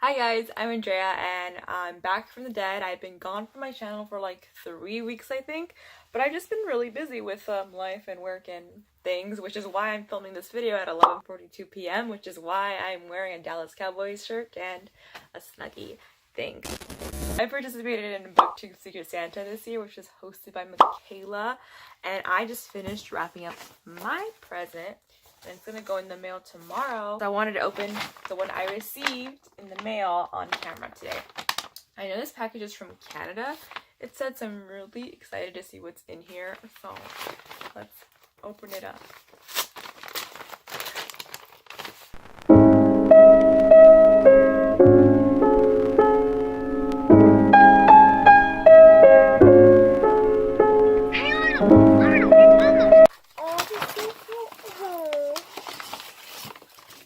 Hi guys, I'm Andrea and I'm back from the dead. I've been gone from my channel for like 3 weeks I think, but I've just been really busy with life and work and things, which is why I'm filming this video at 11:42 p.m., which is why I'm wearing a Dallas Cowboys shirt and a Snuggie thing. I participated in Booktube Secret Santa this year, which was hosted by Michaela, and I just finished wrapping up my present. And it's gonna go in the mail tomorrow. So I wanted to open the one I received in the mail on camera today. I know this package is from Canada. It said, so I'm really excited to see what's in here. So let's open it up.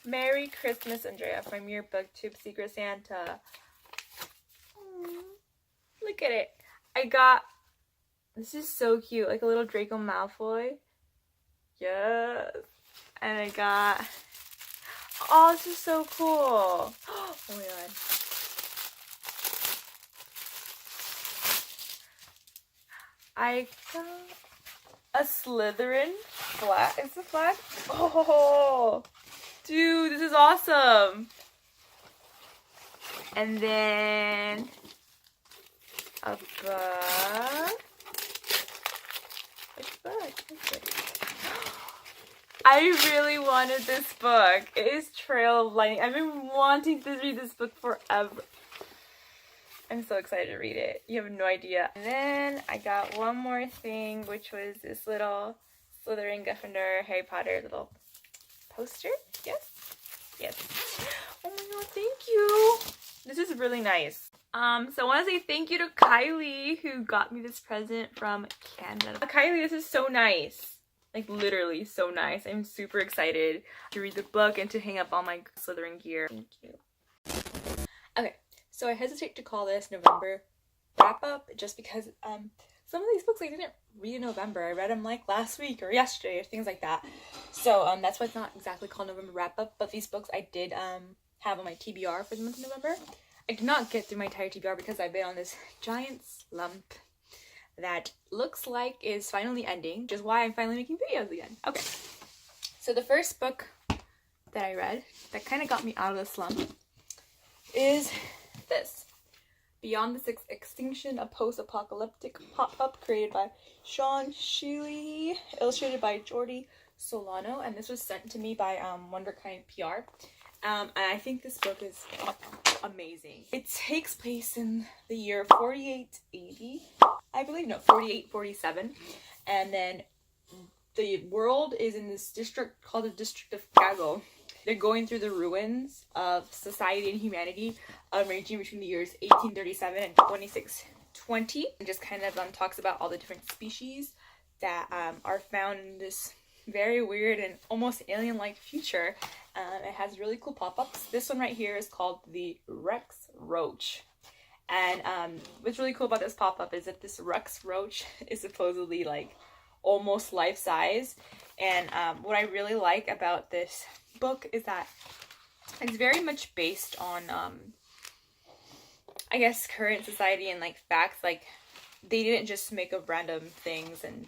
Merry Christmas, Andrea, from your Booktube Secret Santa. Look at it. This is so cute, like a little Draco Malfoy. Yes. And I got, oh, this is so cool. Oh my god. I got a Slytherin flag. Is the flag? Oh, dude, this is awesome. And then a book. Which book is it? I really wanted this book. It is Trail of Lightning. I've been wanting to read this book forever. I'm so excited to read it. You have no idea. And then I got one more thing, which was this little Slytherin, Gryffindor, Harry Potter little poster. Yes? Yes. Oh my god, thank you. This is really nice. So I want to say thank you to Kylie who got me this present from Canada. Kylie, this is so nice. Like literally so nice. I'm super excited to read the book and to hang up all my Slytherin gear. Thank you. Okay, so I hesitate to call this November wrap up just because some of these books I didn't read in November. I read them like last week or yesterday or things like that. So that's why it's not exactly called November wrap up, but these books I did have on my TBR for the month of November. I did not get through my entire TBR because I've been on this giant slump that looks like is finally ending, which is why I'm finally making videos again. Okay, so the first book that I read that kind of got me out of the slump is this. Beyond the Sixth Extinction, a post-apocalyptic pop-up created by Sean Shealy, illustrated by Jordi Solano, and this was sent to me by Wonderkind PR. And I think this book is amazing. It takes place in the year 4880, I believe, no, 4847, and then the world is in this district called the District of Chicago. They're going through the ruins of society and humanity, ranging between the years 1837 and 2620. And just kind of talks about all the different species that are found in this very weird and almost alien-like future. It has really cool pop-ups. This one right here is called the Rex Roach. And what's really cool about this pop-up is that this Rex Roach is supposedly like almost life-size. And what I really like about this book is that it's very much based on I guess current society and like facts. Like they didn't just make up random things and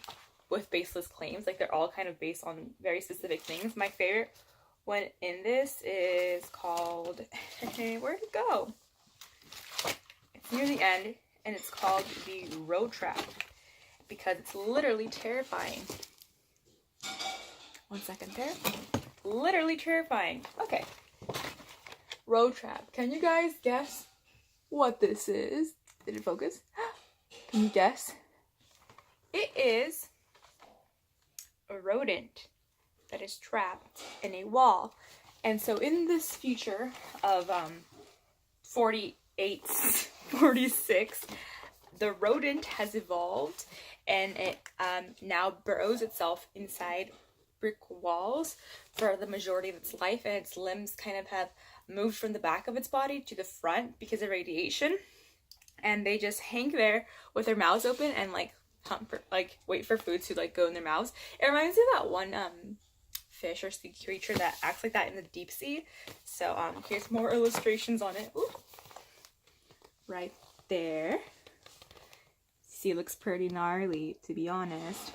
with baseless claims. Like they're all kind of based on very specific things. My favorite one in this is called where'd it go? It's near the end and it's called The Road Trap because it's literally terrifying. One second there. Literally terrifying. Okay. Road Trap. Can you guys guess what this is? Did it focus? Can you guess? It is a rodent that is trapped in a wall. And so in this future of 46, the rodent has evolved and it now burrows itself inside brick walls for the majority of its life, and its limbs kind of have moved from the back of its body to the front because of radiation, and they just hang there with their mouths open and like hunt for, like wait for food to like go in their mouths. It reminds me of that one fish or sea creature that acts like that in the deep sea. So here's more illustrations on it. Ooh. Right there. See, it looks pretty gnarly, to be honest.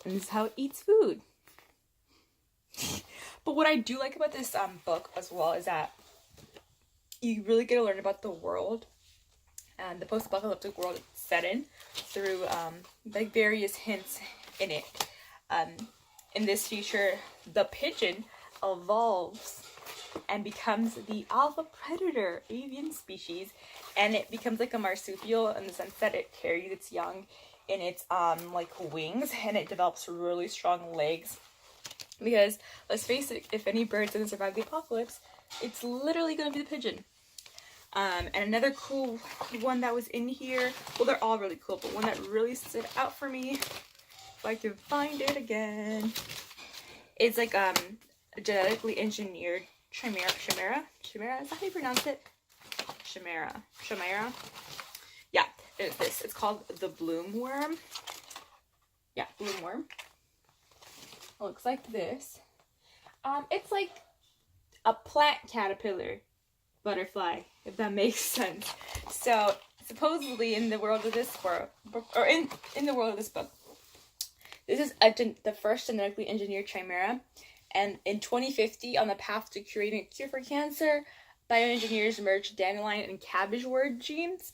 And this is how it eats food. But what I do like about this book as well is that you really get to learn about the world and the post-apocalyptic world it's set in through like various hints in it. In this feature, the pigeon evolves and becomes the alpha predator avian species, and it becomes like a marsupial in the sense that it carries its young in its like wings, and it develops really strong legs. Because let's face it, if any bird doesn't survive the apocalypse, it's literally gonna be the pigeon. And another cool one that was in here, well, they're all really cool, but one that really stood out for me, if I can find it again, it's like a genetically engineered chimera, is that how you pronounce it? Chimera, yeah, it's this, it's called the bloom worm. Yeah, bloom worm. It looks like this. It's like a plant caterpillar butterfly, if that makes sense. So supposedly in the world of this world, or in the world of this book, this is the first genetically engineered chimera, and in 2050, on the path to creating a cure for cancer, bioengineers merged dandelion and cabbage wort genes,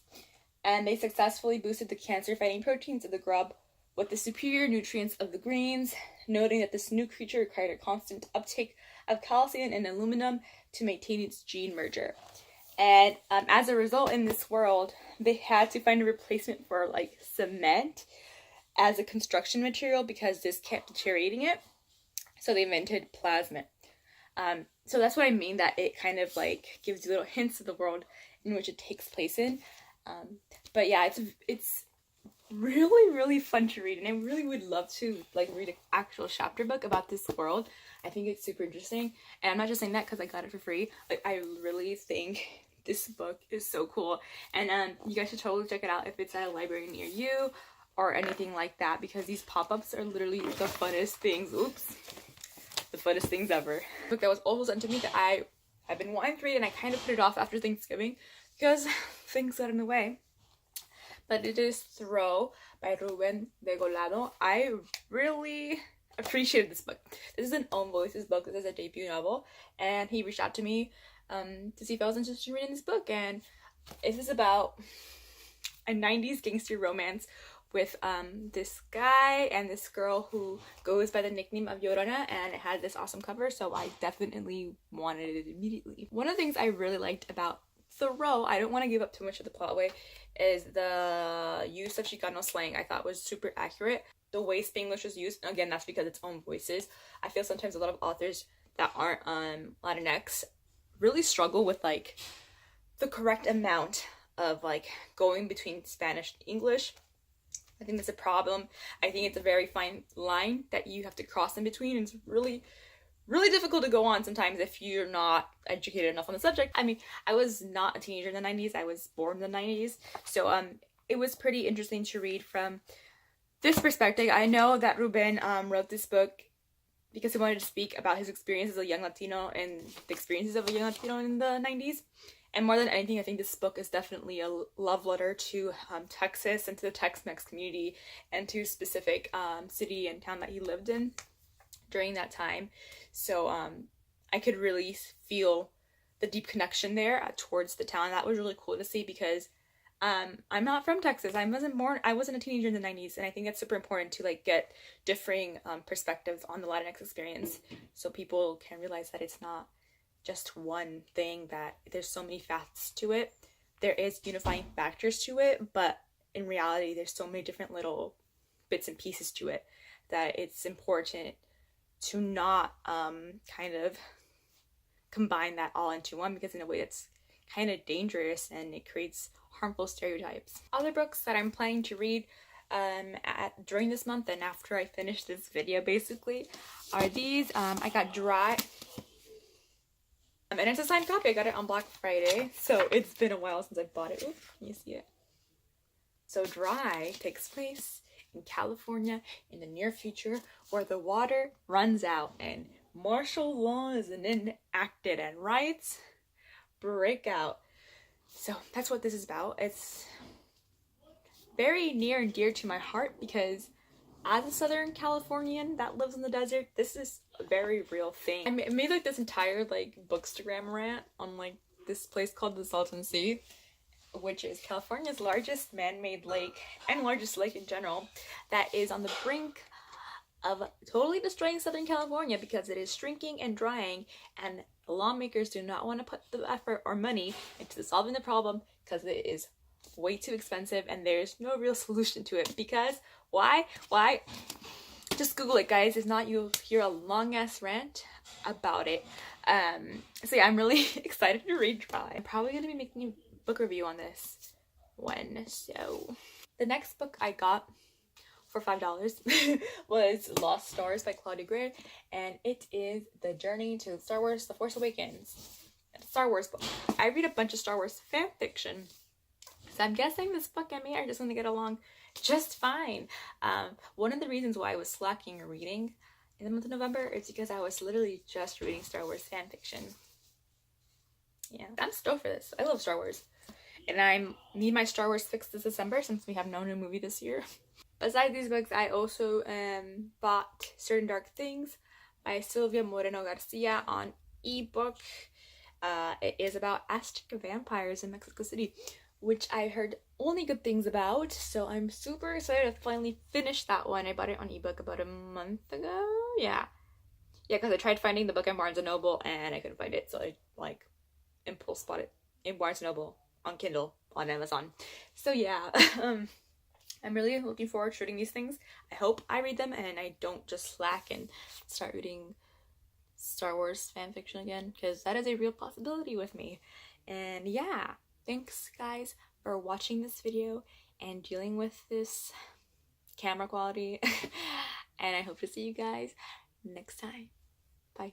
and they successfully boosted the cancer-fighting proteins of the grub with the superior nutrients of the greens, noting that this new creature required a constant uptake of calcium and aluminum to maintain its gene merger. And as a result, in this world, they had to find a replacement for like cement as a construction material because this kept deteriorating it. So they invented plasma. So that's what I mean, that it kind of like gives you little hints of the world in which it takes place in. But yeah, it's really, really fun to read, and I really would love to like read an actual chapter book about this world. I think it's super interesting, and I'm not just saying that because I got it for free. Like, I really think this book is so cool, and you guys should totally check it out if it's at a library near you or anything like that, because these pop-ups are literally the funnest things. Oops, the funnest things ever. A book that was also sent to me that I've been wanting to read, and I kind of put it off after Thanksgiving because things got in the way. But it is Throw by Ruben Degolado. I really appreciated this book. This is an Own Voices book. This is a debut novel, and he reached out to me to see if I was interested in reading this book. And this is about a 90s gangster romance with this guy and this girl who goes by the nickname of Llorona, and it had this awesome cover, so I definitely wanted it immediately. One of the things I really liked about Thoreau, I don't want to give up too much of the plot away, is the use of Chicano slang. I thought was super accurate. The way Spanglish was used, again, that's because it's Own Voices. I feel sometimes a lot of authors that aren't Latinx really struggle with like the correct amount of like going between Spanish and English. I think that's a problem. I think it's a very fine line that you have to cross in between, and it's really difficult to go on sometimes if you're not educated enough on the subject. I mean, I was not a teenager in the 90s. I was born in the 90s. So it was pretty interesting to read from this perspective. I know that Ruben wrote this book because he wanted to speak about his experience as a young Latino and the experiences of a young Latino in the 90s. And more than anything, I think this book is definitely a love letter to Texas and to the Tex-Mex community and to a specific city and town that he lived in during that time. So I could really feel the deep connection there towards the town. That was really cool to see because I'm not from Texas. I wasn't a teenager in the 90s, and I think that's super important to like get differing perspectives on the Latinx experience so people can realize that it's not just one thing, that there's so many facets to it. There is unifying factors to it, but in reality there's so many different little bits and pieces to it that it's important to not kind of combine that all into one, because in a way it's kind of dangerous and it creates harmful stereotypes. Other books that I'm planning to read during this month and after I finish this video basically are these. I got Dry, and it's a signed copy. I got it on Black Friday, so it's been a while since I bought it. Oof, can you see it? So Dry takes place in California in the near future where the water runs out and martial law is enacted and riots break out. So that's what this is about. It's very near and dear to my heart because as a Southern Californian that lives in the desert, this is a very real thing. I made like this entire like Bookstagram rant on like this place called the Salton Sea, which is California's largest man-made lake and largest lake in general, that is on the brink of totally destroying Southern California because it is shrinking and drying, and the lawmakers do not want to put the effort or money into solving the problem because it is way too expensive and there's no real solution to it. Because why just Google it, guys. If not, you'll hear a long ass rant about it. So yeah, I'm really excited to read Dry. I'm probably gonna be making a book review on this one. So the next book I got for $5 was Lost Stars by Claudia Gray, and it is the journey to Star Wars The Force Awakens. Star Wars book. I read a bunch of Star Wars fan fiction, so I'm guessing this book and me are just gonna get along just fine. One of the reasons why I was slacking reading in the month of November is because I was literally just reading Star Wars fan fiction. Yeah, I'm stoked for this. I love Star Wars, and I need my Star Wars fix this December since we have no new movie this year. Besides these books, I also bought Certain Dark Things by Silvia Moreno Garcia on ebook. It is about Aztec vampires in Mexico City, which I heard only good things about, so I'm super excited to finally finish that one. I bought it on ebook about a month ago. Yeah, because I tried finding the book in Barnes & Noble and I couldn't find it, so I like impulse bought it in Barnes & Noble on Kindle on Amazon. So yeah, I'm really looking forward to reading these things. I hope I read them and I don't just slack and start reading Star Wars fanfiction again, because that is a real possibility with me. And yeah, thanks guys for watching this video and dealing with this camera quality. And I hope to see you guys next time. Bye.